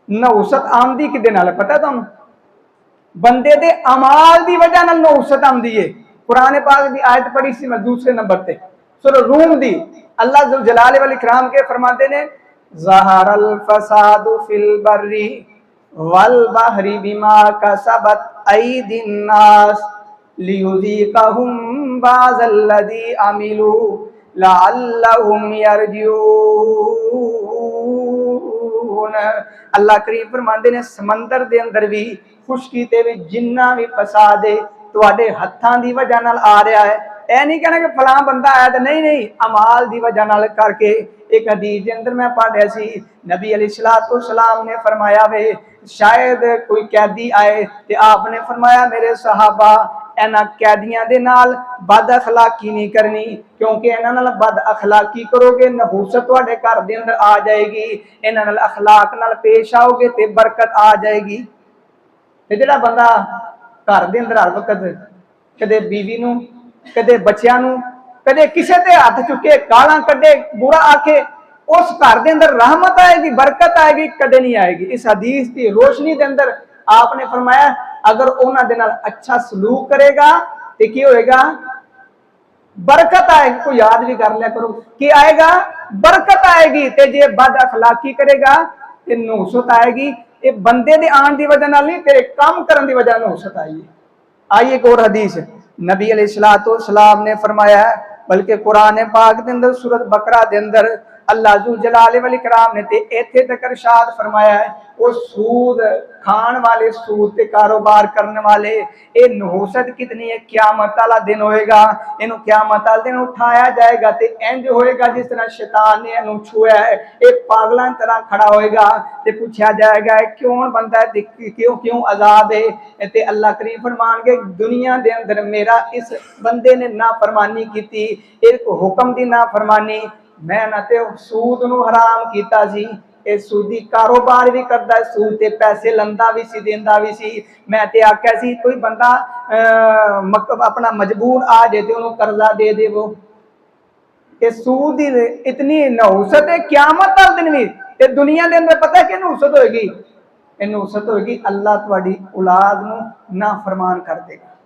नहुसत आमदी कि पता तुम बंदे दे अमाल की वजह नाल नहुसत आमदी है। कुरान पाक की आयत पढ़ी सी मैं दूसरे नंबर पे सुर रूम दी अल्लाह जुल जलाल वल इकराम के फरमाते ने ज़हरल फसादु फिल बर्री वल बहरी बिमा कसबत ऐदिन नास लियुज़ीक़हुम बाज़ल्लज़ी अमिलू लअल्लहुम यरजिऊन। अल्लाह करीम फरमाते ने समंदर दे अंदर भी खुशकी ते भी जिन्ना भी फसाद है तुहाडे हत्थां दी वजह नाल आ रहा है। ऐ नहीं कहना कि फलां बंदा आया तो नहीं नहीं अमाल दी वजह नाल करके। एक हदीस के अंदर मैं पढ़िया सी नबी अलैहिस्सलातु सलाम ने फरमाया वे शायद कोई कैदी आए तो आपने फरमाया मेरे सहाबा इन्हां कैदियां दे नाल बद अखलाकी नहीं करनी क्योंकि इन्हां नाल बद अखलाकी करोगे नहूसत तुहाडे घर दे अंदर आ जाएगी। इन्हां नाल अखलाक नाल पेश आओगे तो बरकत आ जाएगी। ते जिहड़ा बंदा घर दे अंदर हर वक्त कदे बीवी नूं कदे बच्चियां नूं कदे किसे ते हाथ चुके गालां कड्डे बुरा आखे उस घर के अंदर रहमत आएगी बरकत आएगी कदे नहीं आएगी। इस हदीस की रोशनी के अंदर आपने फरमाया अगर उन्होंने अच्छा सलूक करेगा तो क्या होएगा बरकत आएगी। कोई याद भी कर लिया करो कि आएगा बरकत आएगी। ते जे बद अखलाकी करेगा तो नहुसत आएगी। ये बंदे दे आन की वजह नहीं तेरे काम करने की वजह नहुसत आई है। आई एक और हदीस नबी अलैहिस्सलातु सलाम ने फरमाया बल्कि कुरान पाक के अंदर सूरत बकरा के अंदर अल्लाह जुल जलाल वल इकराम ने ते इत्थे तक इरशाद फरमाया है वो सूद खान वाले सूद ते कारोबार करने वाले ये नहुसत कितनी है। क़यामत वाला दिन होएगा इन्हों क़यामत वाले दिन उठाया जाएगा तो इंज होएगा जिस तरह शैतान ने इन्हों छुआ है एक पागलों की तरह खड़ा होएगा तो पूछा जाएगा क्यों बनता है क्यों क्यों आजाद है। ते अल्लाह करीम फरमानगे दुनिया के अंदर मेरा इस बंदे ने नाफरमानी की एक हुक्म की नाफरमानी मैं ना ते सूद नूं हराम कीता सी ये सूदी कारोबार भी करता सूद ते पैसे लंदा भी सी देंदा भी सी। मैं ते आख्या सी कोई बंदा अपना मजबूर आ जाए तो उन्होंने कर्जा दे देवो। ये सूद ही इतनी नहुसत है क़यामत वाले दिन भी ते दुनिया के अंदर पता है कि नहुसत होएगी। नहुसत होएगी अल्लाह तुहाडी औलाद नूं नाफरमान कर देगा।